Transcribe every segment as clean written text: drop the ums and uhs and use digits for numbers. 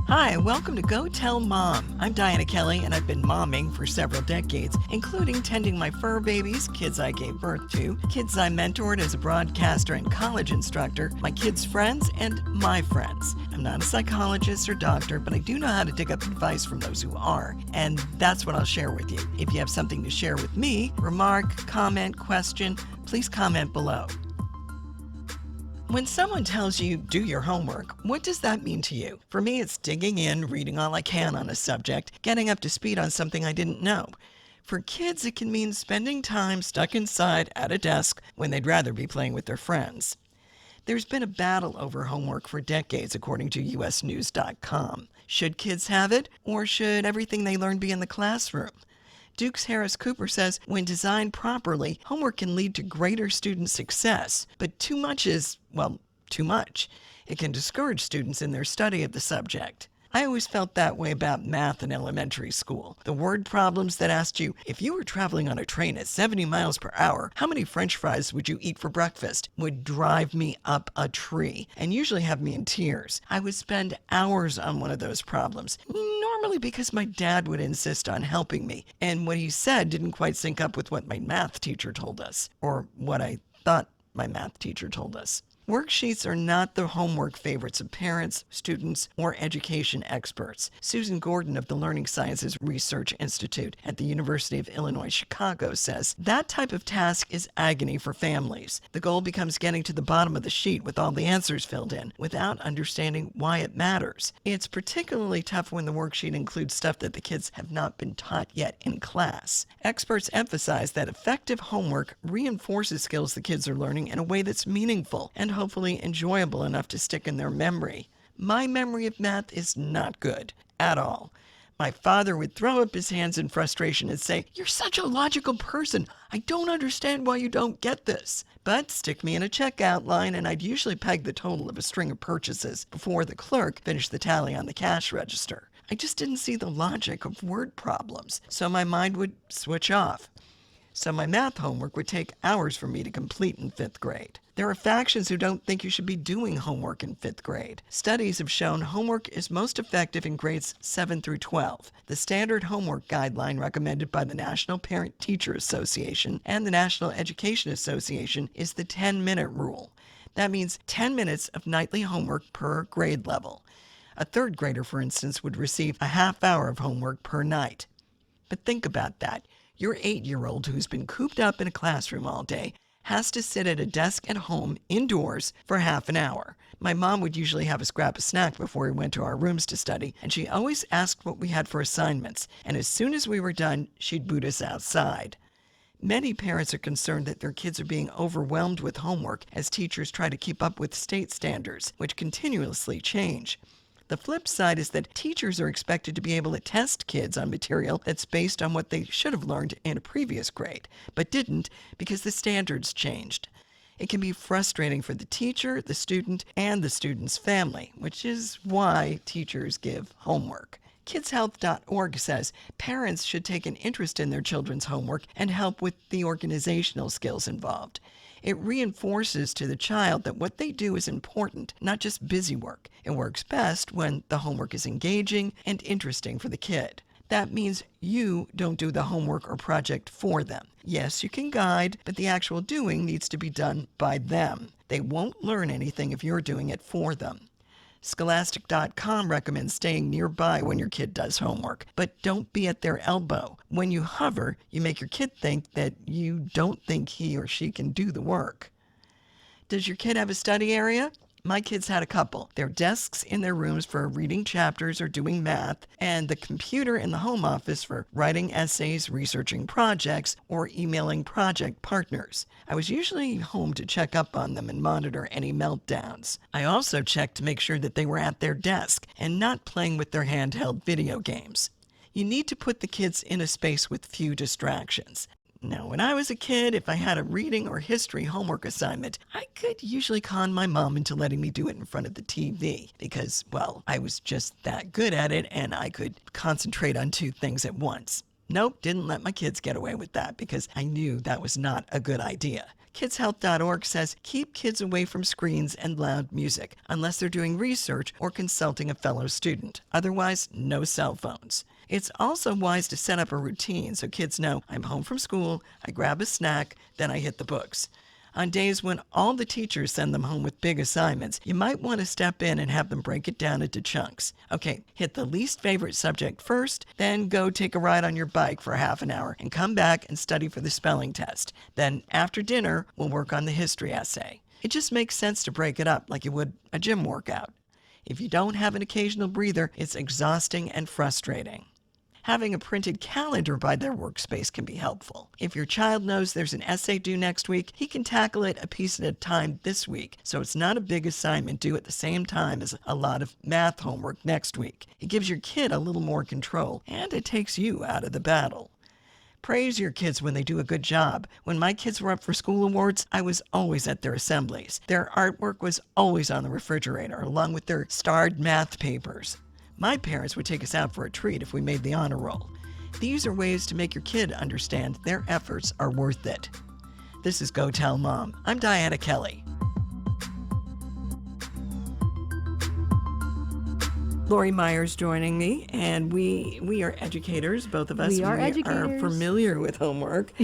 Hi, welcome to Go Tell Mom. I'm Dianna Kelly, and I've been momming for several decades, including tending my fur babies, kids I gave birth to, kids I mentored as a broadcaster and college instructor, my kids' friends, and my friends. I'm not a psychologist or doctor, but I do know how to dig up advice from those who are, and that's what I'll share with you. If you have something to share with me, remark, comment, question, please comment below. When someone tells you, do your homework, what does that mean to you? For me, it's digging in, reading all I can on a subject, getting up to speed on something I didn't know. For kids, it can mean spending time stuck inside at a desk when they'd rather be playing with their friends. There's been a battle over homework for decades, according to usnews.com. Should kids have it, or should everything they learn be in the classroom? Duke's Harris Cooper says when designed properly, homework can lead to greater student success, but too much is, well, too much. It can discourage students in their study of the subject. I always felt that way about math in elementary school. The word problems that asked you, if you were traveling on a train at 70 miles per hour, how many French fries would you eat for breakfast, would drive me up a tree and usually have me in tears. I would spend hours on one of those problems, normally because my dad would insist on helping me, and what he said didn't quite sync up with what my math teacher told us, or what I thought my math teacher told us. Worksheets are not the homework favorites of parents, students, or education experts. Susan Gordon of the Learning Sciences Research Institute at the University of Illinois Chicago says that type of task is agony for families. The goal becomes getting to the bottom of the sheet with all the answers filled in without understanding why it matters. It's particularly tough when the worksheet includes stuff that the kids have not been taught yet in class. Experts emphasize that effective homework reinforces skills the kids are learning in a way that's meaningful and hopefully enjoyable enough to stick in their memory. My memory of math is not good at all. My father would throw up his hands in frustration and say, "You're such a logical person. I don't understand why you don't get this." But stick me in a checkout line and I'd usually peg the total of a string of purchases before the clerk finished the tally on the cash register. I just didn't see the logic of word problems, so my mind would switch off. So my math homework would take hours for me to complete in 5th grade. There are factions who don't think you should be doing homework in 5th grade. Studies have shown homework is most effective in grades 7 through 12. The standard homework guideline recommended by the National Parent-Teacher Association and the National Education Association is the 10-minute rule. That means 10 minutes of nightly homework per grade level. A 3rd grader, for instance, would receive a half hour of homework per night. But think about that. Your 8-year-old who's been cooped up in a classroom all day has to sit at a desk at home indoors for half an hour. My mom would usually have us grab a snack before we went to our rooms to study, and she always asked what we had for assignments, and as soon as we were done, she'd boot us outside. Many parents are concerned that their kids are being overwhelmed with homework as teachers try to keep up with state standards, which continuously change. The flip side is that teachers are expected to be able to test kids on material that's based on what they should have learned in a previous grade, but didn't because the standards changed. It can be frustrating for the teacher, the student, and the student's family, which is why teachers give homework. KidsHealth.org says parents should take an interest in their children's homework and help with the organizational skills involved. It reinforces to the child that what they do is important, not just busy work. It works best when the homework is engaging and interesting for the kid. That means you don't do the homework or project for them. Yes, you can guide, but the actual doing needs to be done by them. They won't learn anything if you're doing it for them. Scholastic.com recommends staying nearby when your kid does homework, but don't be at their elbow. When you hover, you make your kid think that you don't think he or she can do the work. Does your kid have a study area? My kids had a couple. Their desks in their rooms for reading chapters or doing math, and the computer in the home office for writing essays, researching projects, or emailing project partners. I was usually home to check up on them and monitor any meltdowns. I also checked to make sure that they were at their desk and not playing with their handheld video games. You need to put the kids in a space with few distractions. Now, when I was a kid, if I had a reading or history homework assignment, I could usually con my mom into letting me do it in front of the TV because, well, I was just that good at it and I could concentrate on 2 things at once. Nope, didn't let my kids get away with that because I knew that was not a good idea. KidsHealth.org says keep kids away from screens and loud music unless they're doing research or consulting a fellow student. Otherwise, no cell phones. It's also wise to set up a routine so kids know I'm home from school, I grab a snack, then I hit the books. On days when all the teachers send them home with big assignments, you might want to step in and have them break it down into chunks. Okay, hit the least favorite subject first, then go take a ride on your bike for half an hour and come back and study for the spelling test. Then after dinner, we'll work on the history essay. It just makes sense to break it up like you would a gym workout. If you don't have an occasional breather, it's exhausting and frustrating. Having a printed calendar by their workspace can be helpful. If your child knows there's an essay due next week, he can tackle it a piece at a time this week, so it's not a big assignment due at the same time as a lot of math homework next week. It gives your kid a little more control, and it takes you out of the battle. Praise your kids when they do a good job. When my kids were up for school awards, I was always at their assemblies. Their artwork was always on the refrigerator, along with their starred math papers. My parents would take us out for a treat if we made the honor roll. These are ways to make your kid understand their efforts are worth it. This is Go Tell Mom. I'm Dianna Kelly. Lori Meyer's joining me, and we are educators, both of us. We are educators. Are familiar with homework,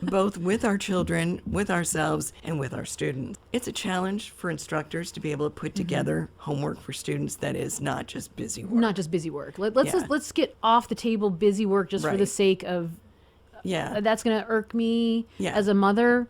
both with our children, with ourselves, and with our students. It's a challenge for instructors to be able to put together homework for students that is not just busy work. Not just busy work. Let's get off the table busy work just for the sake of. Yeah. That's going to irk me as a mother,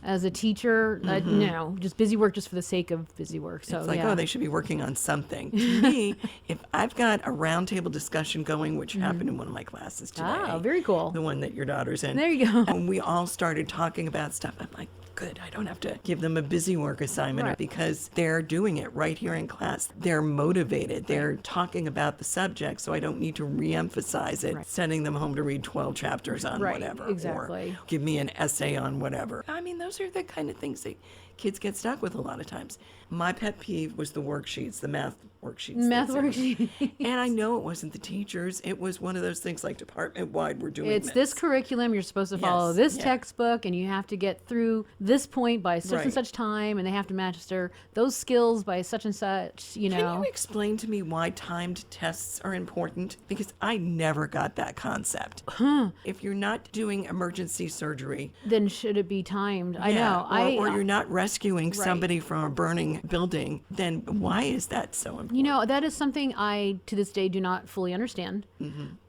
as a teacher. No, just busy work just for the sake of busy work. So it's like, oh, they should be working on something. To me, if I've got a roundtable discussion going, which happened in one of my classes today. Oh, very cool. The one that your daughter's in. There you go. And we all started talking about stuff. I'm like, good, I don't have to give them a busy work assignment because they're doing it right here in class. They're motivated. They're talking about the subject, so I don't need to re-emphasize it, sending them home to read 12 chapters on whatever. Exactly. Or give me an essay on whatever. I mean, those are the kind of things that kids get stuck with a lot of times. My pet peeve was the worksheets, the math worksheets. And I know it wasn't the teachers. It was one of those things like department-wide, we're doing this curriculum. You're supposed to follow this textbook, and you have to get through this point by such and such time, and they have to master those skills by such and such, Can you explain to me why timed tests are important? Because I never got that concept. If you're not doing emergency surgery, then should it be timed? I know. Or you're not rescuing somebody from a burning building, then why is that so important? That is something I, to this day, do not fully understand.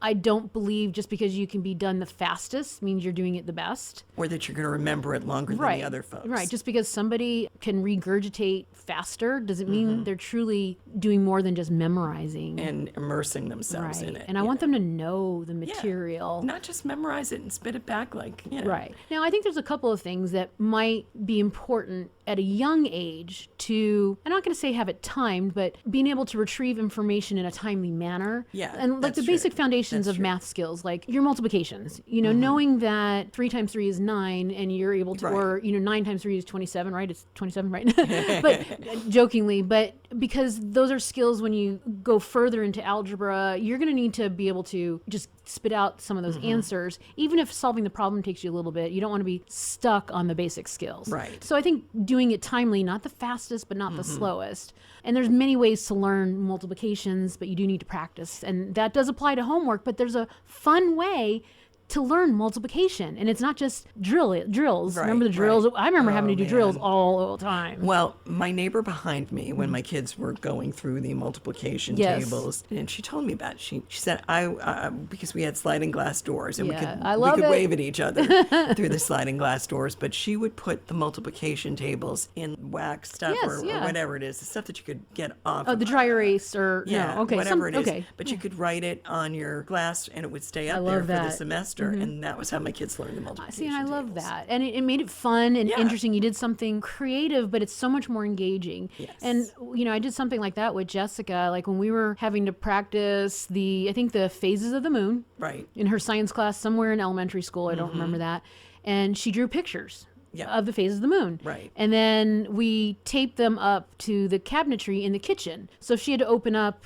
I don't believe just because you can be done the fastest means you're doing it the best. Or that you're going to remember it longer than the other folks. Right. Just because somebody can regurgitate faster doesn't mean they're truly doing more than just memorizing. And immersing themselves in it. And I want them to know the material. Not just memorize it and spit it back like, Right. Now, I think there's a couple of things that might be important at a young age to, I'm not going to say have it timed, but being able to retrieve information in a timely manner. Yeah. And like the basic foundations of math skills, like your multiplications, knowing that 3 times 3 is 9 and you're able to, or, 9 times 3 is 27, right? It's 27, right? But jokingly, but because those are skills when you go further into algebra, you're going to need to be able to just spit out some of those answers. Even if solving the problem takes you a little bit, you don't want to be stuck on the basic skills. Right. So I think doing it timely, not the fastest, but not the slowest. And there's many ways to learn multiplications, but you do need to practice. And that does apply to homework, but there's a fun way to learn multiplication. And it's not just drills. Right, remember the drills? right. I remember having to do drills all the time. Well, my neighbor behind me, when my kids were going through the multiplication tables, and she told me about it. She said, because we had sliding glass doors, and we could wave at each other through the sliding glass doors, but she would put the multiplication tables in wax stuff or whatever it is, the stuff that you could get off. Oh, the dry erase or whatever it is. But you could write it on your glass, and it would stay up there for the semester. And that was how my kids learned the multiplication See, and I love tables. that. And it made it fun and interesting. You did something creative, but it's so much more engaging. Yes. And, I did something like that with Jessica. Like when we were having to practice the phases of the moon. Right. In her science class somewhere in elementary school. I don't remember that. And she drew pictures. Of the phases of the moon. Right. And then we taped them up to the cabinetry in the kitchen. So she had to open up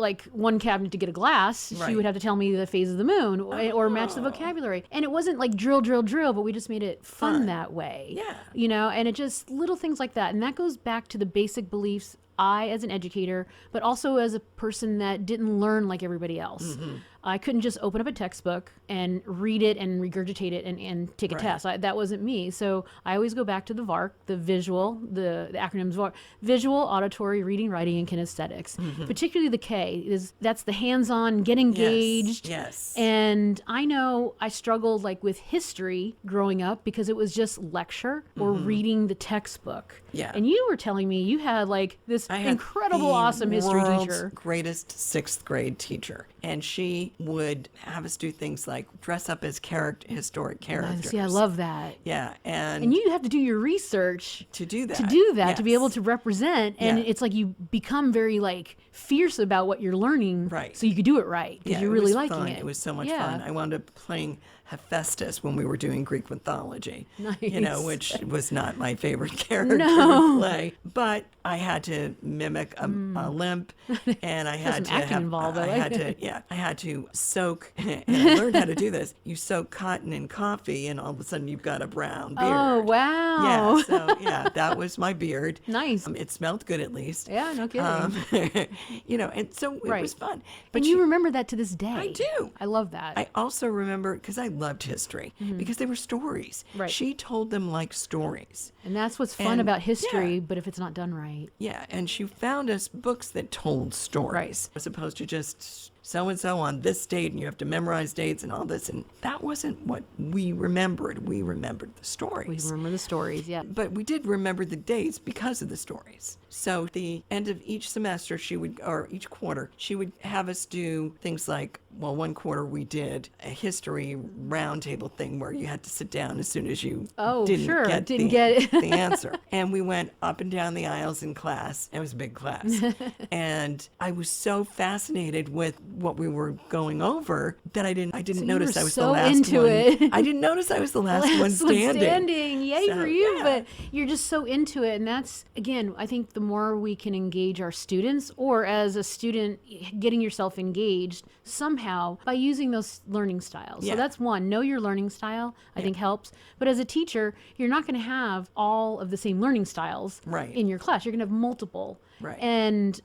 like one cabinet to get a glass, she would have to tell me the phase of the moon or match the vocabulary. And it wasn't like drill, but we just made it fun that way. Yeah. You know, and it just little things like that. And that goes back to the basic beliefs I, as an educator, but also as a person that didn't learn like everybody else. I couldn't just open up a textbook and read it and regurgitate it and take a test. That wasn't me. So I always go back to the VARK, the visual, the acronyms VARK, visual, auditory, reading, writing, and kinesthetics. Particularly the K, that's the hands-on, get engaged. Yes. And I know I struggled like with history growing up because it was just lecture or reading the textbook. Yeah. And you were telling me you had like this incredible, awesome history teacher. Greatest 6th grade teacher. And she would have us do things like dress up as historic characters. See, I love that. Yeah. And you have to do your research to do that. To be able to represent. And it's like you become very like fierce about what you're learning. Right. So you could do it right because you're really liking it. It was so much fun. I wound up playing Hephaestus when we were doing Greek mythology. Nice. You know, which was not my favorite character to play. But I had to mimic a limp, and I had to acting involved. I had to soak, and I learned how to do this. You soak cotton in coffee, and all of a sudden you've got a brown beard. Oh, wow. Yeah, so that was my beard. Nice. It smelled good at least. Yeah, no kidding. You know, and so it was fun. But you remember that to this day. I do. I love that. I also remember, because I loved history, because they were stories. Right. She told them like stories. And that's what's fun about history, but if it's not done right. Yeah, and she found us books that told stories, as opposed to just so-and-so on this date, and you have to memorize dates and all this. And that wasn't what we remembered. We remembered the stories. We remember the stories, yeah. But we did remember the dates because of the stories. So at the end of each semester, or each quarter, she would have us do things like, well, one quarter we did a history roundtable thing where you had to sit down as soon as you didn't get the answer. And we went up and down the aisles in class. It was a big class. And I was so fascinated with what we were going over that I didn't notice I was the last one. I didn't notice I was the last one standing. Yay for you. Yeah. But you're just so into it. And that's, again, I think the more we can engage our students, or as a student, getting yourself engaged somehow by using those learning styles. So that's one, know your learning style, I think helps. But as a teacher, you're not going to have all of the same learning styles in your class. You're going to have multiple. Right. And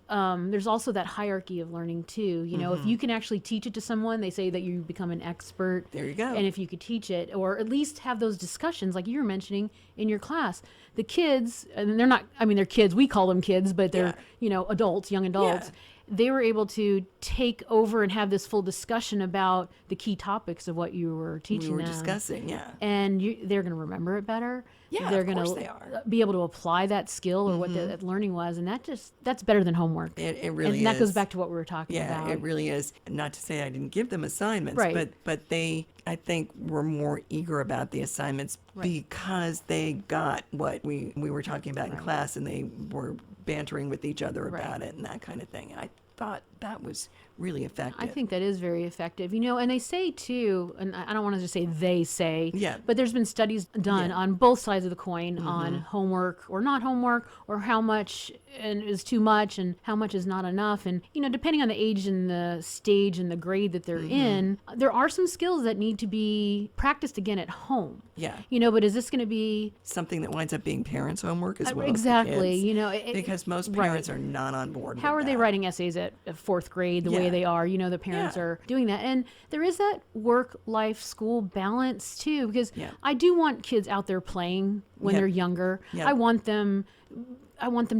there's also that hierarchy of learning too. You know, if you can actually teach it to someone, they say that you become an expert. There you go. And if you could teach it, or at least have those discussions like you were mentioning in your class, the kids, and they're kids, we call them kids, but they're, you know, adults, young adults. Yeah. They were able to take over and have this full discussion about the key topics of what you were teaching them. We were discussing, And they're going to remember it better. Yeah, they're of going course to they are. be able to apply that skill or what that learning was. And that's better than homework. It really is. And that goes back to what we were talking about. Yeah, it really is. Not to say I didn't give them assignments, but they, I think, were more eager about the assignments because they got what we were talking about in class, and they were bantering with each other about it and that kind of thing. And I thought that was really effective. I think that is very effective. You know, and they say too, and I don't want to just say they say, but there's been studies done on both sides of the coin on homework or not homework, or how much is too much and how much is not enough. And, you know, depending on the age and the stage and the grade that they're in, there are some skills that need to be practiced again at home. Yeah. You know, but is this going to be something that winds up being parents' homework as well? Exactly. You know, because most parents are not on board. How are they writing essays at 4th grade the way they are? You know, the parents are doing that. And there is that work-life school balance too, because I do want kids out there playing when they're younger. I want them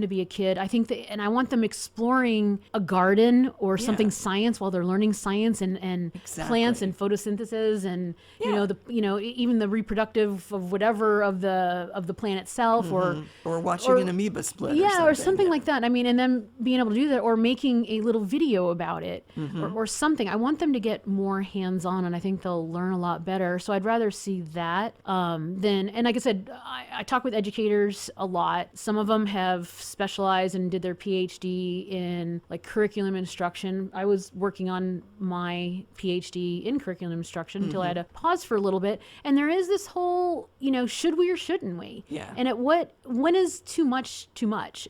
to be a kid. I think and I want them exploring a garden or something science while they're learning science and plants and photosynthesis and even the reproductive of whatever of the plant itself or watching an amoeba split or something like that. I mean, and then being able to do that or making a little video about it or something. I want them to get more hands-on, and I think they'll learn a lot better. So I'd rather see that than, and like I said, I talk with educators a lot. Some of them have specialized and did their PhD in like curriculum instruction. I was working on my PhD in curriculum instruction until I had to pause for a little bit. And there is this whole, should we or shouldn't we? Yeah. And when is too much,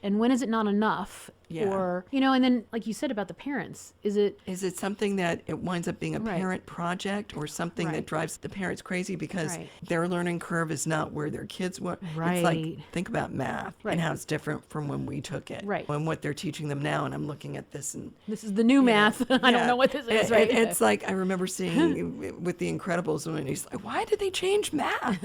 and when is it not enough? Yeah. Or, and then like you said about the parents, is it something that it winds up being a Right. parent project, or something that Right. drives the parents crazy because Right. their learning curve is not where their kids were? It's like, Right. think about math Right. and how it's different from when we took it. Right. And what they're teaching them now, and I'm looking at this and this is the new math. I don't know what this is, right? It's like, I remember seeing with The Incredibles when he's like, why did they change math?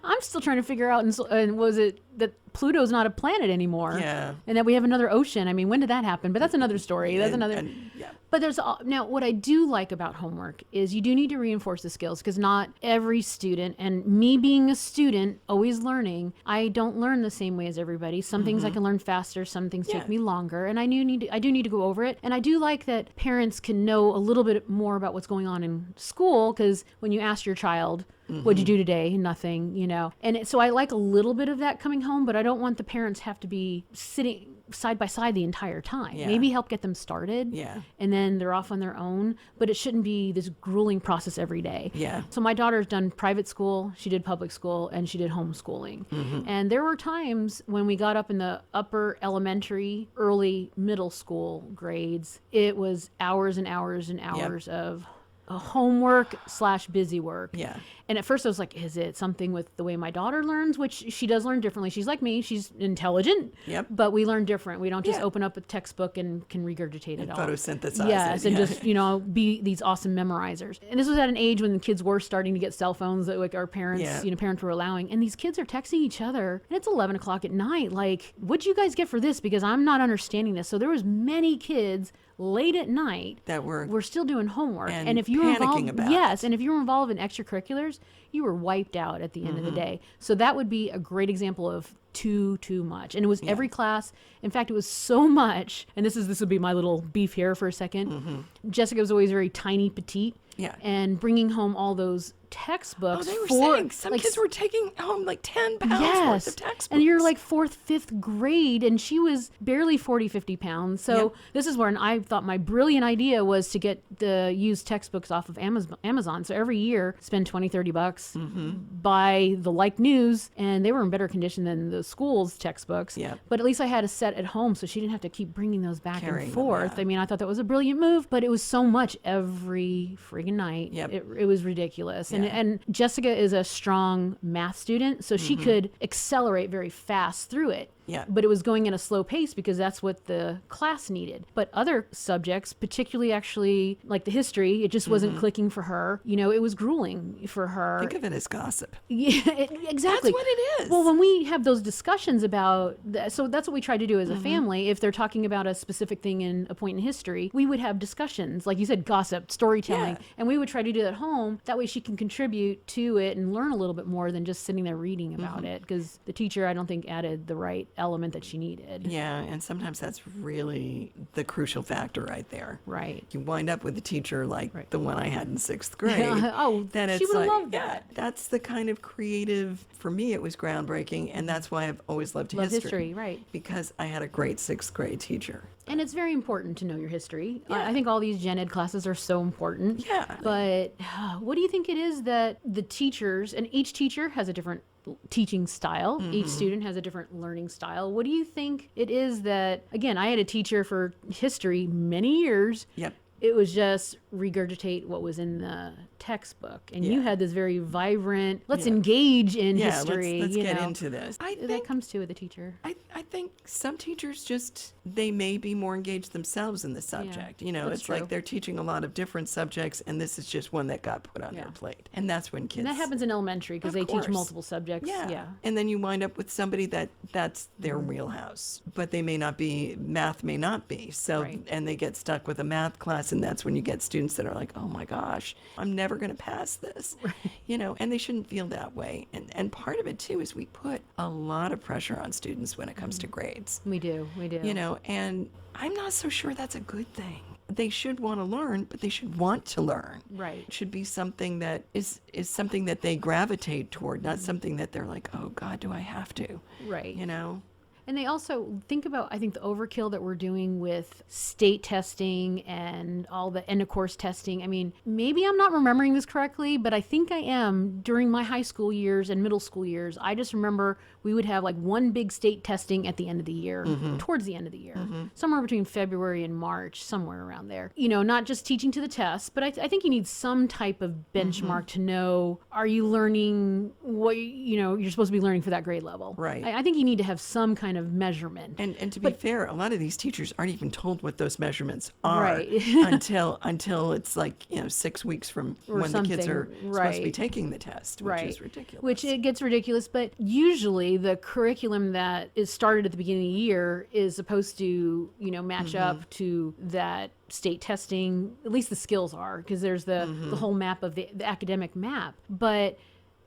I'm still trying to figure out, and was it that Pluto's not a planet anymore? Yeah. And that we have another ocean. I mean, when did that happen? But that's another story. That's another. Yeah. But now what I do like about homework is you do need to reinforce the skills, because not every student, and me being a student, always learning, I don't learn the same way as everybody. Some things I can learn faster, some things take me longer, and I do need to go over it. And I do like that parents can know a little bit more about what's going on in school, because when you ask your child, what'd you do today? Nothing, And so I like a little bit of that coming home, but I don't want the parents have to be sitting side by side the entire time. Yeah. Maybe help get them started. Yeah. And then they're off on their own, but it shouldn't be this grueling process every day. Yeah. So my daughter's done private school, she did public school, and she did homeschooling. And there were times when we got up in the upper elementary, early middle school grades, it was hours and hours and hours of homework / busy work. Yeah. And at first I was like, is it something with the way my daughter learns? Which she does learn differently. She's like me. She's intelligent. Yep. But we learn different. We don't just Yeah. open up a textbook and can regurgitate it all. Photosynthesize Yes, it. and Yeah. just, be these awesome memorizers. And this was at an age when the kids were starting to get cell phones that like our parents, Yeah. parents were allowing. And these kids are texting each other, and it's 11 o'clock at night. Like, what'd you guys get for this? Because I'm not understanding this. So there was many kids late at night that we're still doing homuck, and if you were panicking involved, about yes, and if you were involved in extracurriculars, you were wiped out at the end of the day. So that would be a great example of too much. And it was every class. In fact, it was so much. And this would be my little beef here for a second. Jessica was always very tiny, petite. Yeah. And bringing home all those textbooks. They were saying some kids were taking home like 10 pounds worth of textbooks. And you're like 4th, 5th grade, and she was barely 40, 50 pounds. So this is where I thought my brilliant idea was to get the used textbooks off of Amazon. So every year, spend $20, $30, buy the like news, and they were in better condition than the school's textbooks. Yeah. But at least I had a set at home, so she didn't have to keep bringing those back Carrying and them, forth. yeah. I mean, I thought that was a brilliant move, but it was so much every friggin' night. Yep. It was ridiculous. And Jessica is a strong math student, so she could accelerate very fast through it. Yeah. But it was going at a slow pace because that's what the class needed. But other subjects, particularly actually like the history, it just wasn't clicking for her. It was grueling for her. Think of it as gossip. Yeah, exactly. That's what it is. Well, when we have those discussions about, so that's what we try to do as a family. If they're talking about a specific thing in a point in history, we would have discussions, like you said, gossip, storytelling, and we would try to do that at home. That way she can contribute to it and learn a little bit more than just sitting there reading about it, because the teacher, I don't think, added the right element that she needed. Yeah, and sometimes that's really the crucial factor right there. Right. You wind up with a teacher like the one I had in 6th grade. Then it's she would like, love that. That's the kind of creative, for me it was groundbreaking, and that's why I've always loved history. Right. Because I had a great 6th grade teacher. And it's very important to know your history. I think all these gen ed classes are so important. Yeah. But what do you think it is that the teachers, and each teacher has a different teaching style. Each student has a different learning style. What do you think it is that, again, I had a teacher for history many years. Yep. It was just regurgitate what was in the textbook. And you had this very vibrant, let's engage in history. Let's get into this. That comes to with a teacher. I think some teachers they may be more engaged themselves in the subject. It's true. like they're teaching a lot of different subjects, and this is just one that got put on their plate. And that's when kids... And that happens in elementary because they teach multiple subjects. Yeah. And then you wind up with somebody that's their wheelhouse, but math may not be. So, and they get stuck with a math class, and that's when you get students that are like, oh my gosh, I'm never going to pass this. And they shouldn't feel that way. And part of it too is we put a lot of pressure on students when it comes to grades. We do. And I'm not so sure that's a good thing. They should want to learn, but they should want to learn. Right. It should be something that is something that they gravitate toward, not something that they're like, oh God, do I have to? Right. And they also think about, I think, the overkill that we're doing with state testing and all the end of course testing. I mean, maybe I'm not remembering this correctly, but I think I am. During my high school years and middle school years, I just remember we would have like one big state testing at the end of the year, towards the end of the year, somewhere between February and March, somewhere around there. You know, not just teaching to the test, but I think you need some type of benchmark to know, are you learning what, you're supposed to be learning for that grade level? Right. I think you need to have some kind of measurement. And to be fair, a lot of these teachers aren't even told what those measurements are Right. until it's like 6 weeks from when the kids are supposed to be taking the test, which is ridiculous. Which it gets ridiculous, but usually the curriculum that is started at the beginning of the year is supposed to match up to that state testing. At least the skills are, because there's the whole map of the academic map. But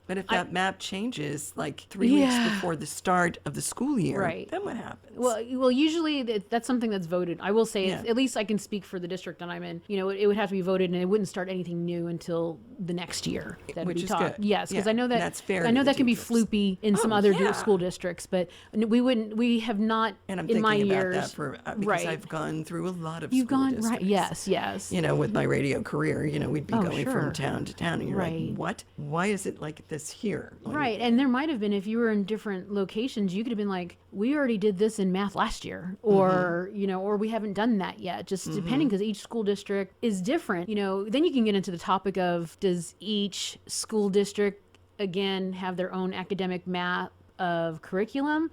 if that map changes like 3 weeks before the start of the school year, then what happens? Well, usually that's something that's voted. I will say, at least I can speak for the district that I'm in. It would have to be voted, and it wouldn't start anything new until the next year. Which is good. Yes, because I know that that's fair. I know that can be floopy in some other school districts, but we have not. And I'm in my thinking years, about that because I've gone through a lot of You've school gone districts. right. Yes. With my radio career, we'd be going sure. from town to town, and you're like, what? Why is it like this here? Right, and there might have been, if you were in different locations, you could have been like, we already did this in math last year, or or we haven't done that yet, just depending, because each school district is different. Then you can get into the topic of, does each school district again have their own academic map of curriculum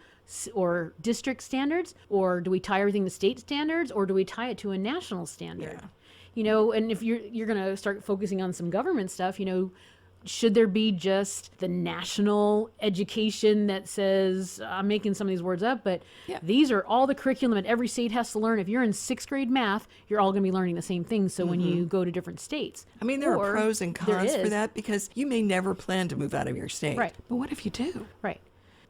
or district standards, or do we tie everything to state standards, or do we tie it to a national standard? And if you're going to start focusing on some government stuff, should there be just the national education that says, I'm making some of these words up, but these are all the curriculum that every state has to learn. If you're in 6th grade math, you're all going to be learning the same thing. So when you go to different states. I mean, there are pros and cons for that, because you may never plan to move out of your state. Right. But what if you do? Right.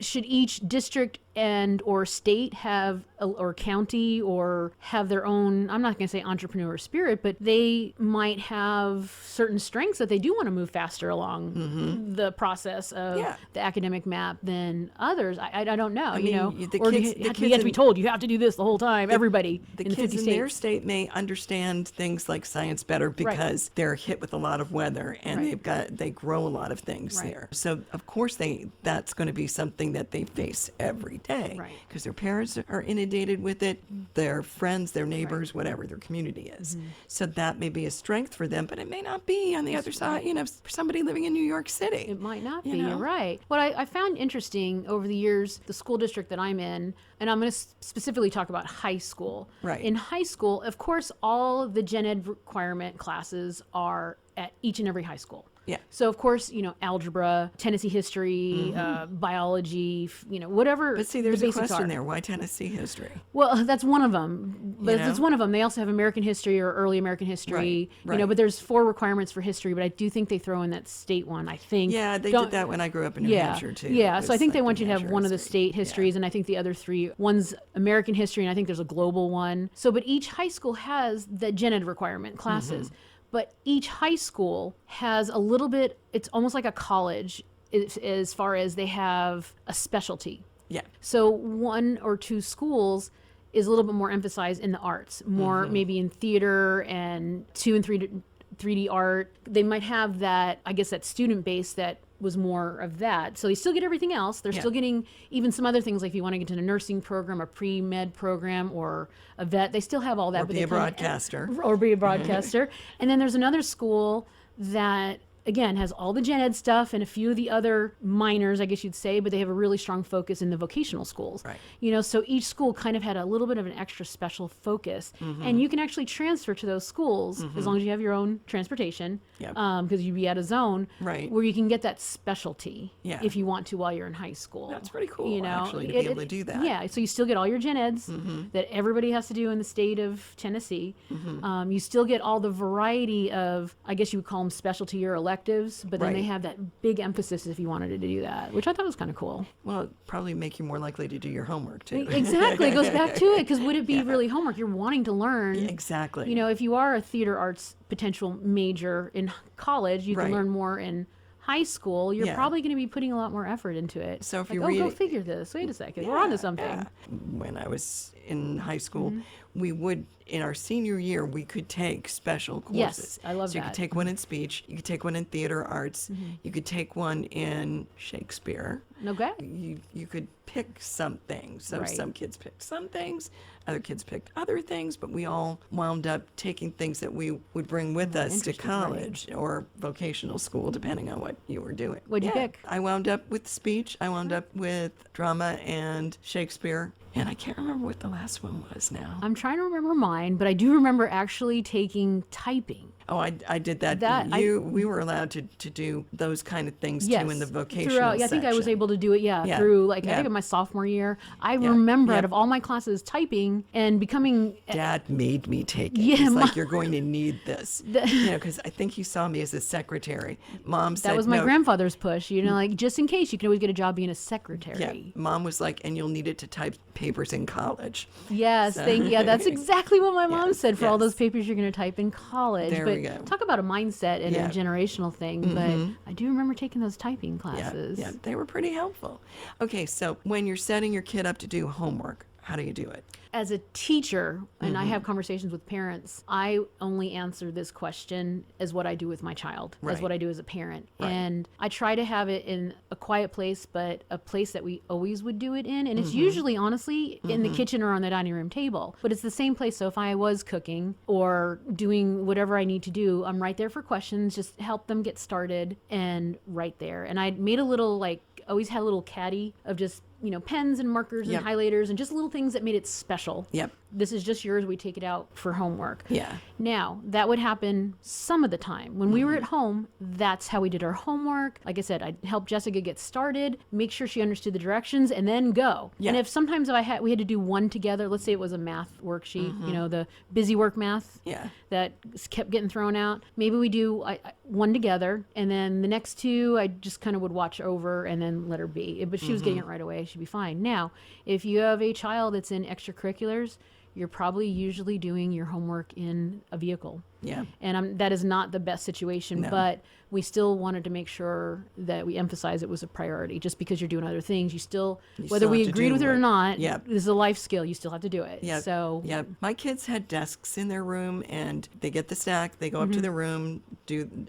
Should each district and or state have or county or have their own, I'm not going to say entrepreneur spirit, but they might have certain strengths that they do want to move faster along the process of the academic map than others. I don't know. You have to be told you have to do this the whole time. Everybody the in the kids 50 in states. their state may understand things like science better because they're hit with a lot of weather, and they grow a lot of things there. So of course that's going to be something that they face every day, because their parents are inundated with it, their friends, their neighbors, whatever their community is. So that may be a strength for them, but it may not be on the other side, for somebody living in New York City. It might not be, you're right. What I found interesting over the years, the school district that I'm in, and I'm going to specifically talk about high school. Right. In high school, of course, all the gen ed requirement classes are at each and every high school. Yeah. So of course, algebra, Tennessee history, biology, whatever. But see, there's the a question are. there. Why Tennessee history? Well, that's one of them. But that's one of them. They also have American history or early American history. Right. But there's 4 requirements for history. But I do think they throw in that state one. I think. Yeah, they did that when I grew up in New Hampshire too. Yeah. So I think they want you to have one of the state histories, and I think the other 3. One's American history, and I think there's a global one. So, but each high school has the gen ed requirement classes. But each high school has a little bit, it's almost like a college as far as they have a specialty. Yeah. So 1 or 2 schools is a little bit more emphasized in the arts, more maybe in theater and 2 and 3D art. They might have that, I guess, that student base that was more of that. So they still get everything else. They're still getting even some other things, like if you want to get into a nursing program, a pre-med program, or a vet, they still have all that. Or be a broadcaster. Or be a broadcaster. And then there's another school that, again, has all the gen ed stuff and a few of the other minors, I guess you'd say, but they have a really strong focus in the vocational schools. Right. So each school kind of had a little bit of an extra special focus. And you can actually transfer to those schools as long as you have your own transportation, because you'd be at a zone where you can get that specialty if you want to while you're in high school. That's pretty cool, actually, to be able to do that. Yeah, so you still get all your gen eds that everybody has to do in the state of Tennessee. You still get all the variety of, I guess you would call them specialty or electives, but then they have that big emphasis if you wanted to do that, which I thought was kind of cool. Well, it'd probably make you more likely to do your homework too. Exactly. It goes back to it, because would it be really homework? You're wanting to learn. Exactly. If you are a theater arts potential major in college, you can learn more in high school, you're Yeah. probably going to be putting a lot more effort into it. So if like, you oh, read go it- figure this. Wait a second. We're onto something. Yeah. When I was in high school, we would, in our senior year, we could take special courses. Yes, I love so you that. could take one in speech, you could take one in theater arts, you could take one in Shakespeare. Okay. You could pick some things. So Right. some kids picked some things, other kids picked other things, but we all wound up taking things that we would bring with us to interesting, right. college or vocational school, depending on what you were doing. What'd you pick? I wound up with speech. I wound up with drama and Shakespeare. And I can't remember what the last one was now. I'm trying to remember mine, but I do remember actually taking typing. Oh, I did that. We were allowed to do those kind of things too in the vocational throughout. Yeah, I think I was section. able to do it. Yeah. Through like I Yeah. think in my sophomore year, I remember Yeah. out of all my classes typing and becoming. Dad made me take it. Yeah, He's my- like, you're going to need this. Because I think he saw me as a secretary. Mom said, That was my no. grandfather's push, like just in case you can always get a job being a secretary. Yeah, Mom was like, and you'll need it to type papers in college. Yes, So- that's exactly what my mom Yes, said for all yes. those papers you're going to type in college. There but we go. talk about a mindset and Yeah. a generational thing. But I do remember taking those typing classes. Yeah, they were pretty helpful. Okay, so when you're setting your kid up to do homework, how do you do it? As a teacher, and I have conversations with parents, I only answer this question as what I do with my child, as Right. what I do as a parent. Right. And I try to have it in a quiet place, but a place that we always would do it in. And it's usually, honestly, in the kitchen or on the dining room table. But it's the same place. So if I was cooking or doing whatever I need to do, I'm right there for questions, just help them get started and right there. And I made a little, always had a little caddy of just pens and markers and Yep. highlighters and just little things that made it special. Yep. This is just yours. We take it out for homework. Yeah. Now, that would happen some of the time. When we were at home, that's how we did our homework. Like I said, I'd help Jessica get started, make sure she understood the directions, and then go. Yeah. And if sometimes we had to do one together, let's say it was a math worksheet, the busy work math Yeah. that kept getting thrown out. Maybe we do one together, and then the next two I just kind of would watch over and then let her be. But she was getting it right away. She'd be fine. Now, if you have a child that's in extracurriculars, you're probably usually doing your homework in a vehicle. Yeah. And that is not the best situation, No. but we still wanted to make sure that we emphasize it was a priority. Just because you're doing other things, whether still we have to agreed do with it or what- not, Yeah. this is a life skill. You still have to do it. Yeah. So yeah, my kids had desks in their room, and they get the stack. They go up to the room,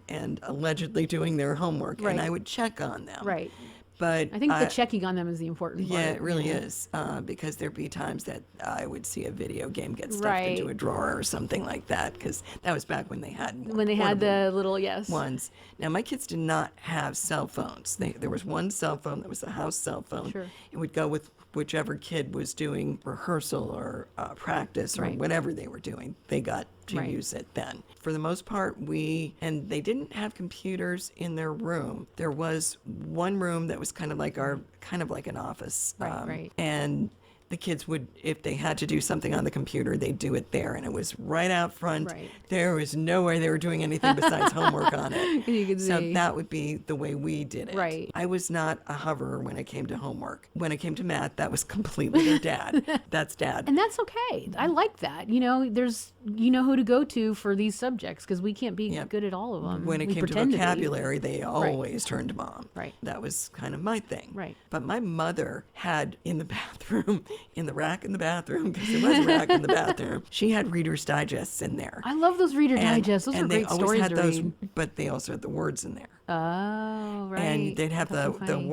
and allegedly doing their homework, Right. and I would check on them. right. But I think the checking on them is the important part. Yeah, it really is, because there'd be times that I would see a video game get stuffed Right. into a drawer or something like that, because that was back when they had When they had portable the little, yes. ones. Now, my kids did not have cell phones. There was one cell phone that was the house cell phone. Sure. It would go with whichever kid was doing rehearsal or practice or Right. whatever they were doing. They got to Right. use it then. For the most part, and they didn't have computers in their room. There was one room that was kind of like an office. Right. And the kids would, if they had to do something on the computer, they'd do it there. And it was right out front. Right. There was no way they were doing anything besides homework on it. You could So see. that would be the way we did it. Right. I was not a hoverer when it came to homework. When it came to math, that was completely their dad. That's dad. And that's okay. I like that. There's who to go to for these subjects because we can't be Yep. good at all of them. When it We came to pretend be. vocabulary, they always turned to mom. Right. That was kind of my thing. Right. But my mother had in the bathroom, in the rack in the bathroom, because there was a rack in the bathroom, she had Reader's Digests in there. I love those Reader Digests. Those are and great they always stories had to those, read. but they also had the words in there. Oh, right. And they'd have That's so the funny.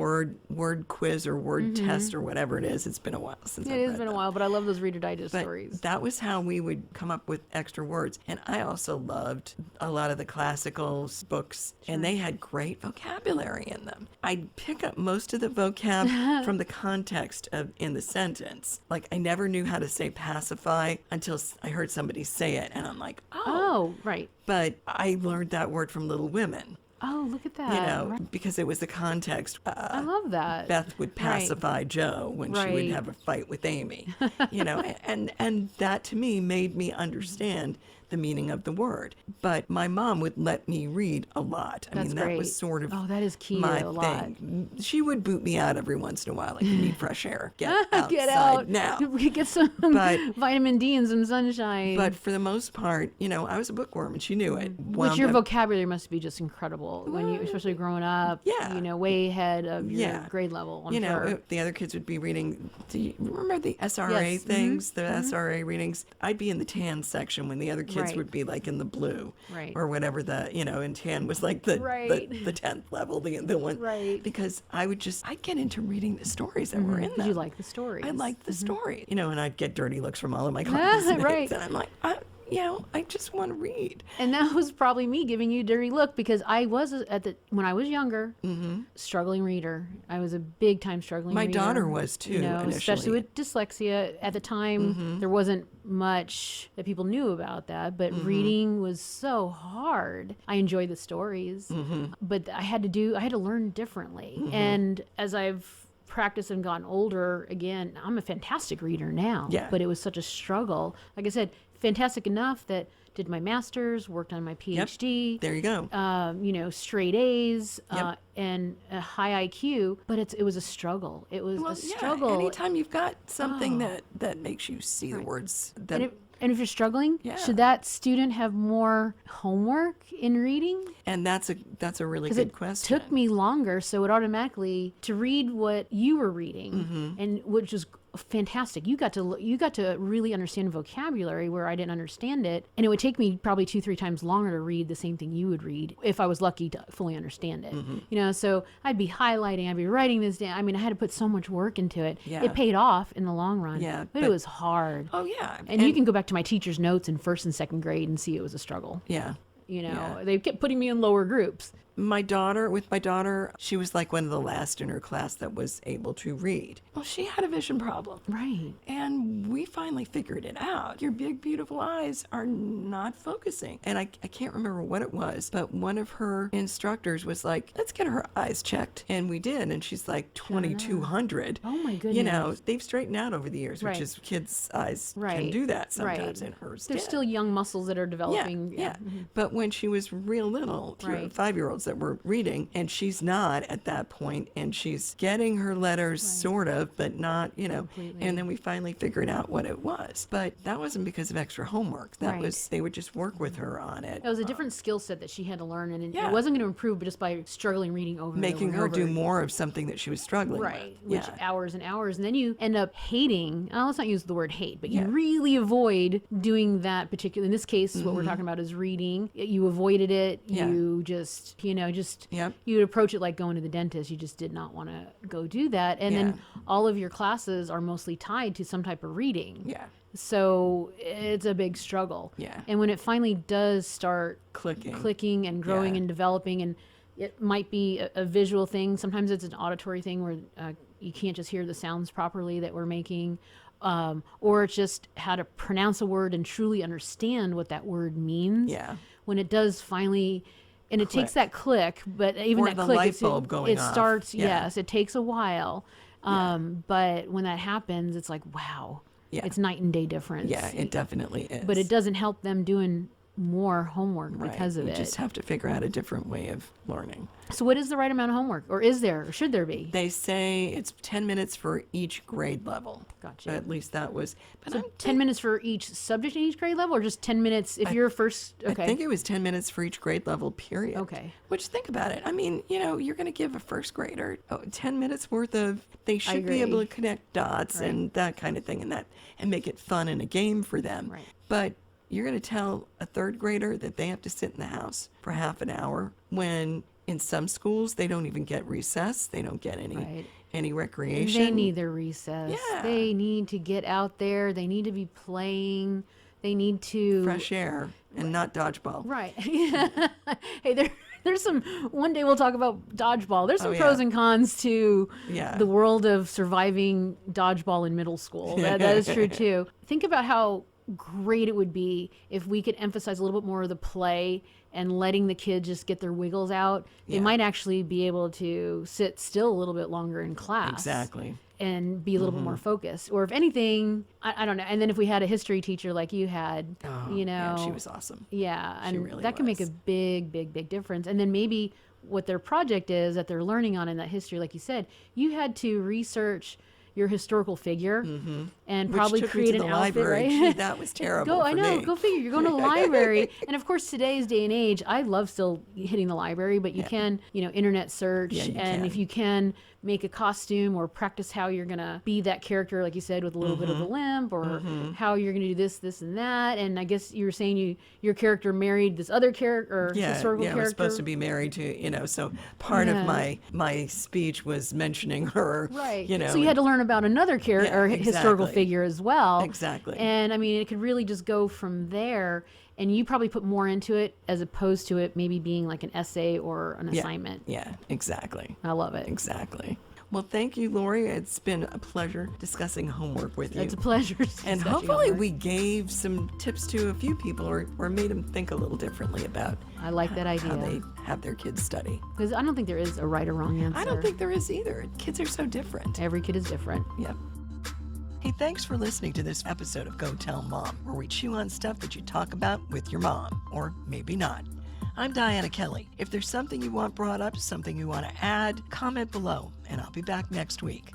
word quiz or word test or whatever it is. It's been a while since I've It has read been a them. while, but I love those Reader Digest But stories. that was how we would come up with extra words. And I also loved a lot of the classical books, and they had great vocabulary in them. I'd pick up most of the vocab from the context in the sentence. Like, I never knew how to say pacify until I heard somebody say it, and I'm like, oh. Oh, right. But I learned that word from Little Women, Oh, look at that. Right. because it was the context. I love that. Beth would pacify Joe when she would Right. have a fight with Amy, and that to me made me understand the meaning of the word. But my mom would let me read a lot. I That's mean, that great. was sort of Oh, that is key my to a lot. thing. She would boot me out every once in a while, like, you need fresh air. Get outside Get out now. Get some But- vitamin D and some sunshine. But for the most part, I was a bookworm, and she knew it. Which your vocabulary must be just incredible school when you, especially growing up, Yeah. you know, way ahead of your Yeah. grade level. I'm You know, sure. the other kids would be reading. Do you remember the SRA Yes. things, the SRA readings? I'd be in the tan section when the other kids Right. would be like in the blue, Right. or whatever and tan was like the Right. the 10th level, the one. Right. Because I'd get into reading the stories that were in them. You like the stories. I liked the story, and I'd get dirty looks from all of my classmates, Right. and I'm like, I just want to read. And that was probably me giving you a dirty look, because I was when I was younger, struggling reader. I was a big time struggling My reader. daughter was too, initially. Especially with dyslexia. At the time, there wasn't much that people knew about that, but reading was so hard. I enjoyed the stories, but I had to learn differently. And as I've practiced and gotten older, again, I'm a fantastic reader now, but it was such a struggle. Like I said, fantastic enough that did my master's, worked on my PhD. There you go. Straight A's and a high IQ, but it was a struggle. It was a struggle. Anytime you've got something that makes you see the words that. And if you're struggling, should that student have more homework in reading? And that's a really good question. It took me longer, so it automatically to read what you were reading, and which is fantastic. You got to really understand vocabulary where I didn't understand it, and it would take me probably 2-3 times longer to read the same thing you would read if I was lucky to fully understand it. So I'd be highlighting, I'd be writing this down. I mean, I had to put so much work into it. Yeah. It paid off in the long run. Yeah, but it was hard. Oh yeah, and you can go back to my teacher's notes in 1st and 2nd grade and see it was a struggle. Yeah. They kept putting me in lower groups. My daughter, she was like one of the last in her class that was able to read. Well, she had a vision problem. Right. And we finally figured it out. Your big, beautiful eyes are not focusing. And I can't remember what it was, but one of her instructors was like, let's get her eyes checked. And we did. And she's like 2,200. Oh, my goodness. They've straightened out over the years, which is kids' eyes can do that sometimes, and hers There's did. still young muscles that are developing. Yeah. But when she was real little, 5-year-olds that were reading, and she's not at that point, and she's getting her letters sort of, but not, Completely. And then we finally figured out what it was. But that wasn't because of extra homework. That was, they would just work with her on it. It was a different skill set that she had to learn, and it wasn't going to improve but just by struggling reading over making and her over. do more of something that she was struggling with. Which hours and hours, and then you end up hating, let's not use the word hate, but you really avoid doing that particular, in this case, what we're talking about is reading. You avoided it. You just, you would approach it like going to the dentist. You just did not want to go do that. And then all of your classes are mostly tied to some type of reading. Yeah. So it's a big struggle. Yeah. And when it finally does start clicking and growing and developing, and it might be a visual thing. Sometimes it's an auditory thing where you can't just hear the sounds properly that we're making. Or it's just how to pronounce a word and truly understand what that word means. Yeah. When it does finally, and it takes that click, but even or that the click, light bulb going it off. starts, Yeah. yes, it takes a while. But when that happens, it's like, wow, it's night and day difference. Yeah, it definitely is. But it doesn't help them doing more homework because of you it. just have to figure out a different way of learning. So what is the right amount of homework? Or is there, or should there be? They say it's 10 minutes for each grade level. Gotcha. At least that was. But So 10 minutes for each subject in each grade level, or just 10 minutes if you're first? Okay. I think it was 10 minutes for each grade level, period. Okay. Which, think about it. I mean, you're going to give a first grader 10 minutes worth of, they should be able to connect dots and that kind of thing, and make it fun and a game for them. Right. But you're going to tell a third grader that they have to sit in the house for half an hour when in some schools they don't even get recess. They don't get any recreation. They need their recess. Yeah. They need to get out there. They need to be playing. They need to... Fresh air and not dodgeball. Right. Hey, there's some... One day we'll talk about dodgeball. There's some pros and cons to the world of surviving dodgeball in middle school. That is true, too. Think about how great it would be if we could emphasize a little bit more of the play and letting the kids just get their wiggles out. They might actually be able to sit still a little bit longer in class. Exactly. And be a little bit more focused. Or if anything, I don't know. And then if we had a history teacher like you had, Yeah, she was awesome. Yeah, and really that can make a was. big difference. And then maybe what their project is that they're learning on in that history, like you said, you had to research your historical figure, and and Which probably took me create to an the outfit, library. right? Gee, that was terrible. I for know. me. Go figure. You're going to the library, and of course, today's day and age, I love still hitting the library, but you can, internet search, Yeah, you and can. if you can make a costume or practice how you're going to be that character, like you said, with a little bit of a limp, or how you're going to do this, and that. And I guess you were saying your character married this other character, or historical I character. was supposed to be married to, so part of my speech was mentioning her. Right. So So you had to learn about another character or historical exactly. figure as well. Exactly. And I mean, it could really just go from there. And you probably put more into it as opposed to it maybe being like an essay or an assignment. Yeah, exactly. I love it. Exactly. Well, thank you, Lori. It's been a pleasure discussing homework with you. It's a pleasure. And hopefully we gave some tips to a few people or made them think a little differently about I like that idea. how they have their kids study. Because I don't think there is a right or wrong answer. I don't think there is either. Kids are so different. Every kid is different. Yep. Hey, thanks for listening to this episode of Go Tell Mom, where we chew on stuff that you talk about with your mom, or maybe not. I'm Dianna Kelly. If there's something you want brought up, something you want to add, comment below, and I'll be back next week.